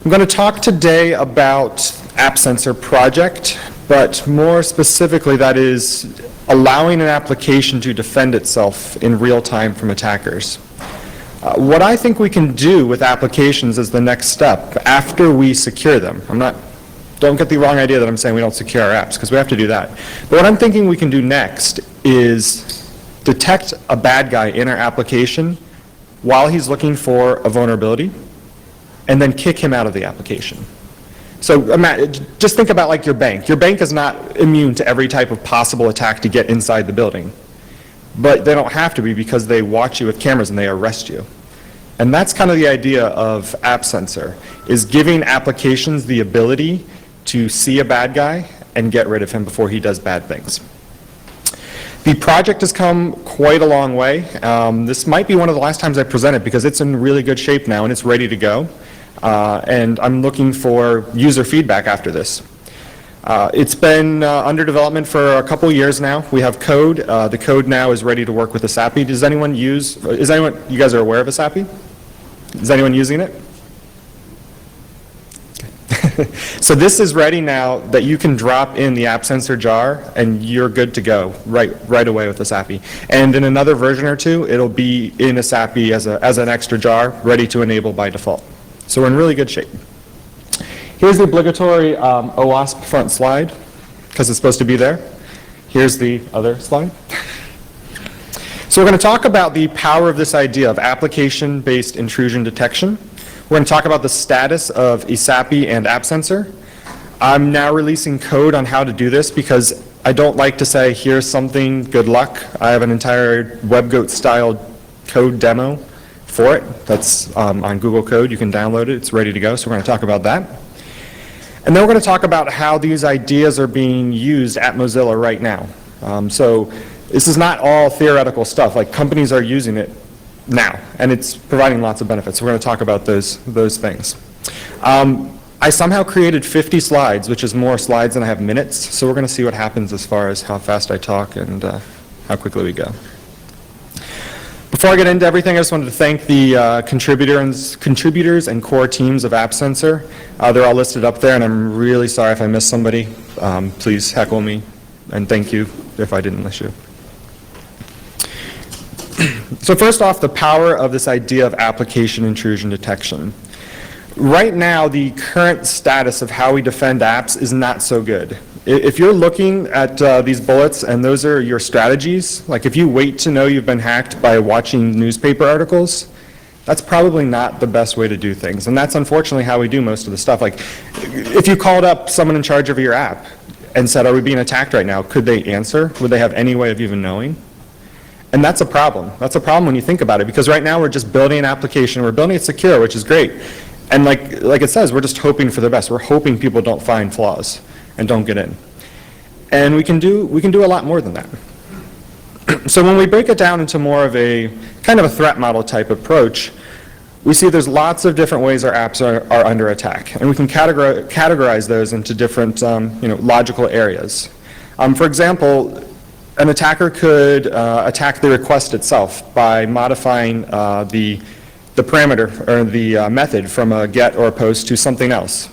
I'm going to talk today about AppSensor project, but more specifically that is allowing an application to defend itself in real time from attackers. What I think we can do with applications is the next step after we secure them. Don't get the wrong idea that I'm saying we don't secure our apps, because we have to do that. But what I'm thinking we can do next is detect a bad guy in our application while he's looking for a vulnerability, and then kick him out of the application. So just think about like your bank. Your bank is not immune to every type of possible attack to get inside the building. But they don't have to be, because they watch you with cameras and they arrest you. And that's kind of the idea of AppSensor, is giving applications the ability to see a bad guy and get rid of him before he does bad things. The project has come quite a long way. This might be one of the last times I present it, because it's in really good shape now and it's ready to go. And I'm looking for user feedback after this. It's been under development for a couple years now. We have code. The code now is ready to work with ESAPI. You guys are aware of ESAPI? Is anyone using it? So this is ready now that you can drop in the AppSensor jar and you're good to go right away with ESAPI. And in another version or two, it'll be in ESAPI as an extra jar, ready to enable by default. So we're in really good shape. Here's the obligatory OWASP front slide, because it's supposed to be there. Here's the other slide. So we're going to talk about the power of this idea of application-based intrusion detection. We're going to talk about the status of ESAPI and AppSensor. I'm now releasing code on how to do this, because I don't like to say, here's something, good luck. I have an entire WebGoat-style code demo for it. That's on Google Code. You can download it. It's ready to go. So we're going to talk about that. And then we're going to talk about how these ideas are being used at Mozilla right now. So this is not all theoretical stuff. Like, companies are using it now, and it's providing lots of benefits. So we're going to talk about those things. I somehow created 50 slides, which is more slides than I have minutes. So we're going to see what happens as far as how fast I talk and how quickly we go. Before I get into everything, I just wanted to thank the contributors and core teams of AppSensor. They're all listed up there, and I'm really sorry if I missed somebody. Please heckle me, and thank you if I didn't list you. So first off, the power of this idea of application intrusion detection. Right now, the current status of how we defend apps is not so good. If you're looking at these bullets and those are your strategies, like if you wait to know you've been hacked by watching newspaper articles, that's probably not the best way to do things. And that's unfortunately how we do most of the stuff. Like, if you called up someone in charge of your app and said, are we being attacked right now, could they answer? Would they have any way of even knowing? And that's a problem. That's a problem when you think about it, because right now we're just building an application, we're building it secure, which is great. And like it says, we're just hoping for the best. We're hoping people don't find flaws and don't get in. And we can do a lot more than that. So when we break it down into more of a kind of a threat model type approach, we see there's lots of different ways our apps are under attack. And we can categorize those into different logical areas. For example, an attacker could attack the request itself by modifying the parameter or the method from a get or a post to something else.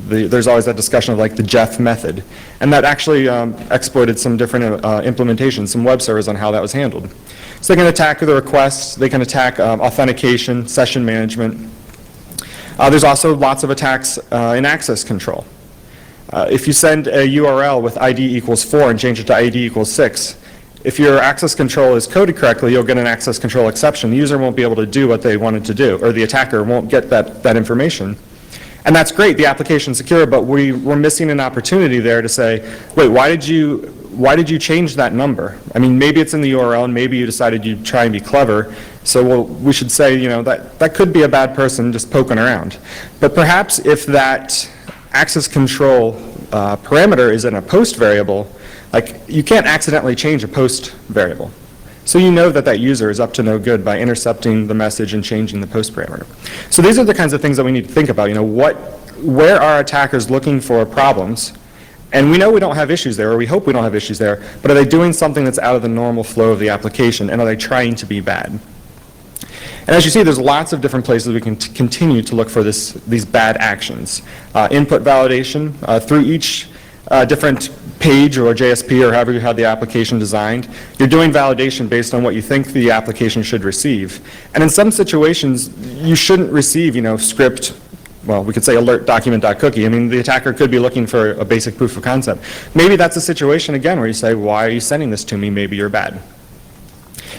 There's always that discussion of like the Jeff method. And that actually exploited some different implementations, some web servers on how that was handled. So they can attack the requests, they can attack authentication, session management. There's also lots of attacks in access control. If you send a URL with ID equals 4 and change it to ID equals 6, if your access control is coded correctly, you'll get an access control exception. The user won't be able to do what they wanted to do, or the attacker won't get that information. And that's great, the application's secure, but we're missing an opportunity there to say, wait, why did you change that number? I mean, maybe it's in the URL, and maybe you decided you'd try and be clever, so we should say, that could be a bad person just poking around. But perhaps if that access control parameter is in a post variable, like, you can't accidentally change a post variable. So you know that that user is up to no good by intercepting the message and changing the post parameter. So these are the kinds of things that we need to think about. Where are attackers looking for problems? And we know we don't have issues there, or we hope we don't have issues there, but are they doing something that's out of the normal flow of the application, and are they trying to be bad? And as you see, there's lots of different places we can continue to look for these bad actions. Input validation through each different page or JSP or however you have the application designed. You're doing validation based on what you think the application should receive. And in some situations, you shouldn't receive, script, well, we could say alert document.cookie. I mean, the attacker could be looking for a basic proof of concept. Maybe that's a situation, again, where you say, why are you sending this to me? Maybe you're bad.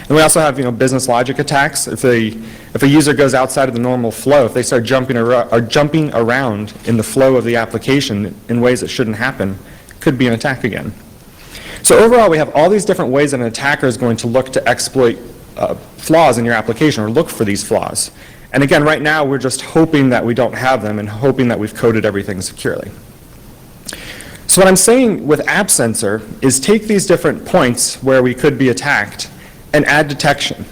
And we also have, business logic attacks. If a user goes outside of the normal flow, if they start jumping around in the flow of the application in ways that shouldn't happen, could be an attack again. So overall, we have all these different ways that an attacker is going to look to exploit flaws in your application or look for these flaws. And again, right now, we're just hoping that we don't have them and hoping that we've coded everything securely. So what I'm saying with AppSensor is take these different points where we could be attacked and add detection.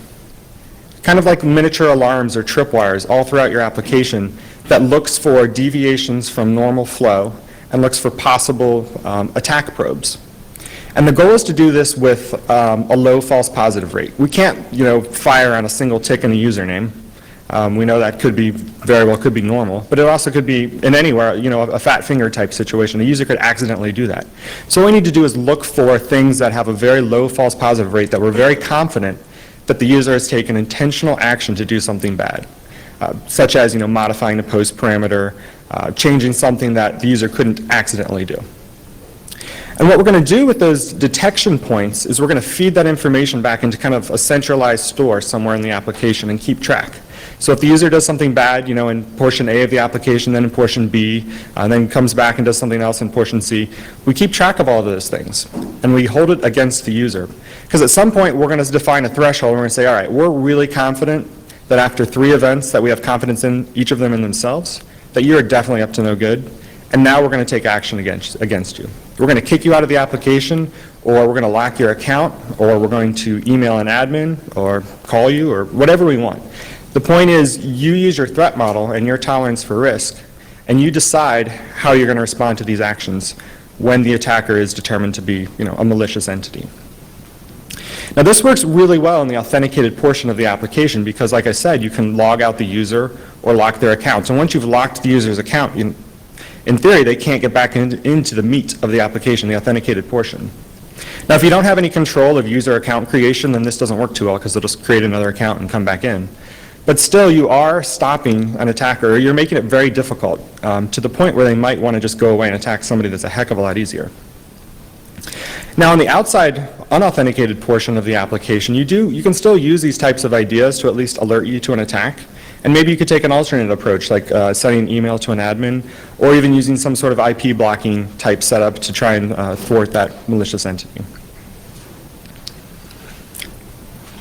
Kind of like miniature alarms or tripwires all throughout your application that looks for deviations from normal flow and looks for possible attack probes. And the goal is to do this with a low false positive rate. We can't, fire on a single tick in a username. We know that very well could be normal, but it also could be in anywhere, a fat finger type situation. A user could accidentally do that. So what we need to do is look for things that have a very low false positive rate that we're very confident that the user has taken intentional action to do something bad, such as, modifying the post parameter, changing something that the user couldn't accidentally do. And what we're going to do with those detection points is we're going to feed that information back into kind of a centralized store somewhere in the application and keep track. So if the user does something bad, in portion A of the application, then in portion B, and then comes back and does something else in portion C, we keep track of all of those things, and we hold it against the user. Because at some point, we're going to define a threshold, and we're going to say, all right, we're really confident that after 3 events that we have confidence in, each of them in themselves, that you're definitely up to no good, and now we're going to take action against you. We're going to kick you out of the application, or we're going to lock your account, or we're going to email an admin, or call you, or whatever we want. The point is, you use your threat model and your tolerance for risk, and you decide how you're going to respond to these actions when the attacker is determined to be, a malicious entity. Now, this works really well in the authenticated portion of the application because, like I said, you can log out the user or lock their account. And once you've locked the user's account, in theory, they can't get back into the meat of the application, the authenticated portion. Now, if you don't have any control of user account creation, then this doesn't work too well because they'll just create another account and come back in. But still, you are stopping an attacker, or you're making it very difficult to the point where they might want to just go away and attack somebody that's a heck of a lot easier. Now, on the outside, unauthenticated portion of the application, you can still use these types of ideas to at least alert you to an attack. And maybe you could take an alternate approach, like sending an email to an admin, or even using some sort of IP blocking type setup to try and thwart that malicious entity.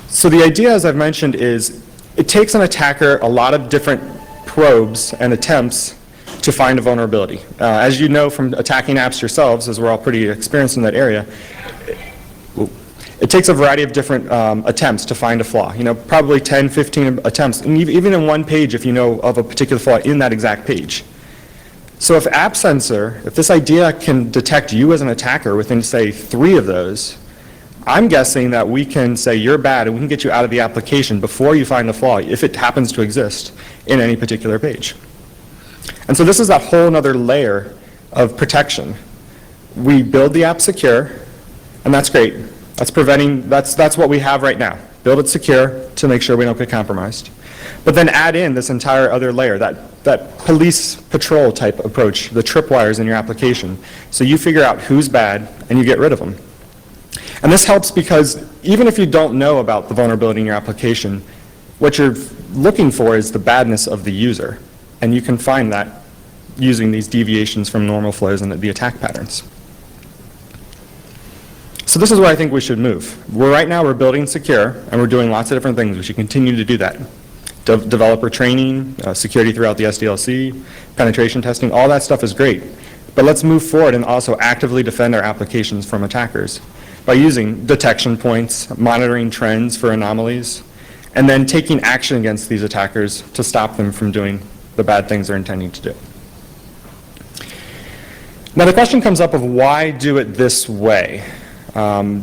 So the idea, as I've mentioned, is it takes an attacker a lot of different probes and attempts to find a vulnerability. As you know from attacking apps yourselves, as we're all pretty experienced in that area, it takes a variety of different attempts to find a flaw. Probably 10, 15 attempts, and even in one page if you know of a particular flaw in that exact page. So if AppSensor, if this idea can detect you as an attacker within, say, 3 of those, I'm guessing that we can say you're bad and we can get you out of the application before you find the flaw, if it happens to exist in any particular page. And so this is that whole other layer of protection. We build the app secure, and that's great. That's what we have right now. Build it secure to make sure we don't get compromised. But then add in this entire other layer, that police patrol type approach, the tripwires in your application. So you figure out who's bad and you get rid of them. And this helps because even if you don't know about the vulnerability in your application, what you're looking for is the badness of the user. And you can find that using these deviations from normal flows and the attack patterns. So this is where I think we should move. Right now we're building secure, and we're doing lots of different things. We should continue to do that. Developer training, security throughout the SDLC, penetration testing, all that stuff is great. But let's move forward and also actively defend our applications from attackers by using detection points, monitoring trends for anomalies, and then taking action against these attackers to stop them from doing the bad things they're intending to do. Now the question comes up of why do it this way?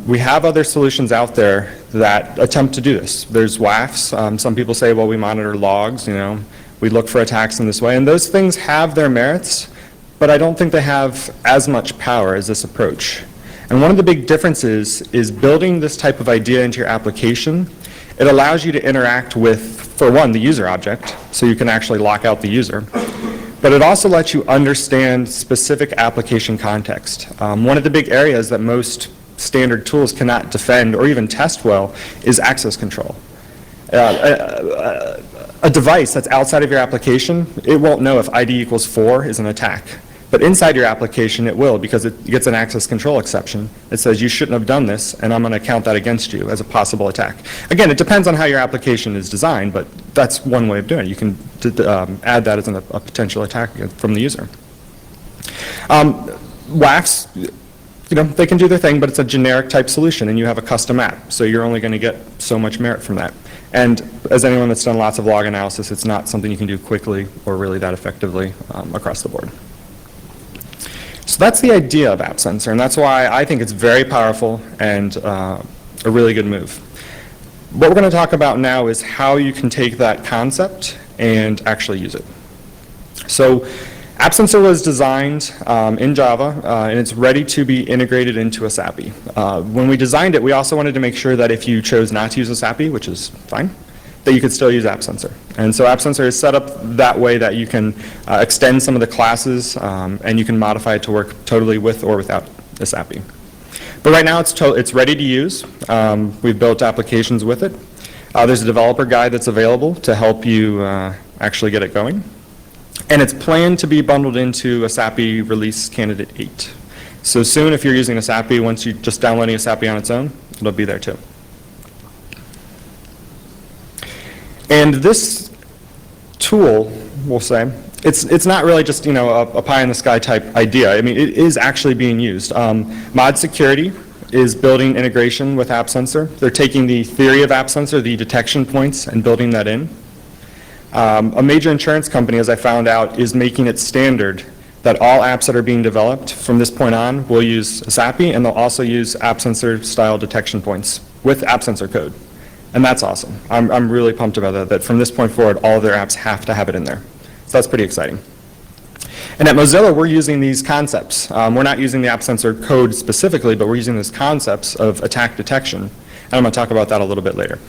We have other solutions out there that attempt to do this. There's WAFs. Some people say, well, we monitor logs, we look for attacks in this way, and those things have their merits, but I don't think they have as much power as this approach. And one of the big differences is building this type of idea into your application. It allows you to interact with, for one, the user object, so you can actually lock out the user. But it also lets you understand specific application context. One of the big areas that most standard tools cannot defend or even test well is access control. A device that's outside of your application, it won't know if ID equals 4 is an attack. But inside your application, it will, because it gets an access control exception that says you shouldn't have done this, and I'm going to count that against you as a possible attack. Again, it depends on how your application is designed, but that's one way of doing it. You can add that as a potential attack from the user. WAFs, they can do their thing, but it's a generic type solution, and you have a custom app, so you're only going to get so much merit from that. And as anyone that's done lots of log analysis, it's not something you can do quickly or really that effectively across the board. So that's the idea of AppSensor, and that's why I think it's very powerful and a really good move. What we're going to talk about now is how you can take that concept and actually use it. So AppSensor was designed in Java, and it's ready to be integrated into ESAPI. When we designed it, we also wanted to make sure that if you chose not to use ESAPI, which is fine, that you could still use AppSensor. And so AppSensor is set up that way that you can extend some of the classes, and you can modify it to work totally with or without ESAPI. But right now it's ready to use. We've built applications with it. There's a developer guide that's available to help you actually get it going. And it's planned to be bundled into ESAPI Release Candidate 8. So soon, if you're using ESAPI, once you're just downloading ESAPI on its own, it'll be there too. And this tool, we'll say, it's not really just a pie-in-the-sky type idea. I mean, it is actually being used. Mod Security is building integration with AppSensor. They're taking the theory of AppSensor, the detection points, and building that in. A major insurance company, as I found out, is making it standard that all apps that are being developed from this point on will use ESAPI, and they'll also use AppSensor-style detection points with AppSensor code. And that's awesome. I'm really pumped about that from this point forward, all of their apps have to have it in there. So that's pretty exciting. And at Mozilla, we're using these concepts. We're not using the AppSensor code specifically, but we're using these concepts of attack detection. And I'm going to talk about that a little bit later.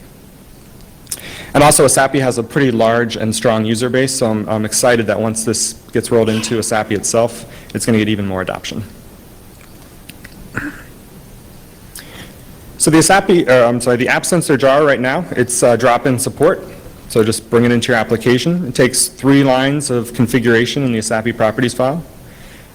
And also, ESAPI has a pretty large and strong user base, so I'm excited that once this gets rolled into ESAPI itself, it's going to get even more adoption. So the the AppSensor jar right now, it's drop-in support. So just bring it into your application. It takes 3 lines of configuration in the ESAPI properties file.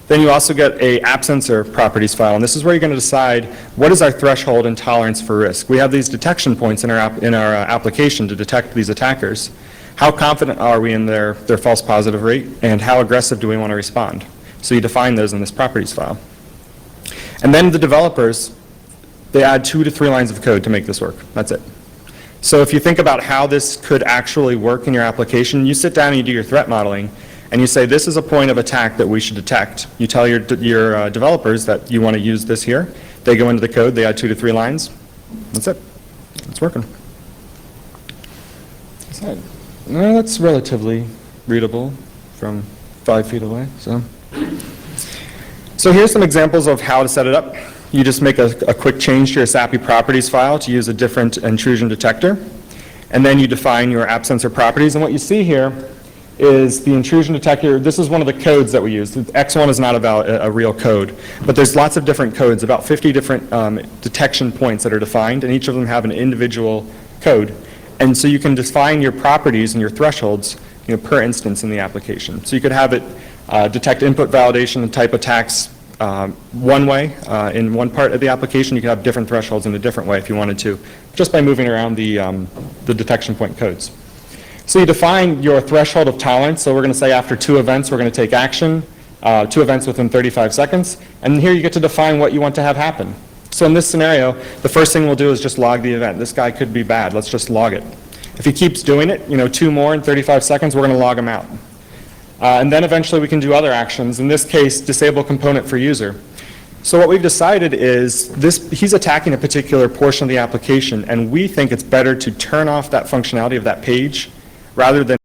Then you also get a AppSensor properties file, and this is where you're going to decide what is our threshold and tolerance for risk. We have these detection points in our application to detect these attackers. How confident are we in their false positive rate, and how aggressive do we want to respond? So you define those in this properties file. And then the developers, they add 2 to 3 lines of code to make this work. That's it. So if you think about how this could actually work in your application, you sit down and you do your threat modeling, and you say, this is a point of attack that we should detect. You tell your developers that you want to use this here. They go into the code, they add 2 to 3 lines. That's it. It's working. That's relatively readable from 5 feet away. So here's some examples of how to set it up. You just make a quick change to your ESAPI properties file to use a different intrusion detector. And then you define your AppSensor properties. And what you see here is the intrusion detector. This is one of the codes that we use. X1 is not about a real code, but there's lots of different codes, about 50 different detection points that are defined, and each of them have an individual code. And so you can define your properties and your thresholds per instance in the application. So you could have it detect input validation and type attacks one way in one part of the application. You could have different thresholds in a different way if you wanted to, just by moving around the detection point codes. So you define your threshold of tolerance. So we're going to say after 2 events, we're going to take action, 2 events within 35 seconds. And here you get to define what you want to have happen. So in this scenario, the first thing we'll do is just log the event. This guy could be bad. Let's just log it. If he keeps doing it, 2 more in 35 seconds, we're going to log him out. And then eventually we can do other actions. In this case, disable component for user. So what we've decided is he's attacking a particular portion of the application, and we think it's better to turn off that functionality of that page rather than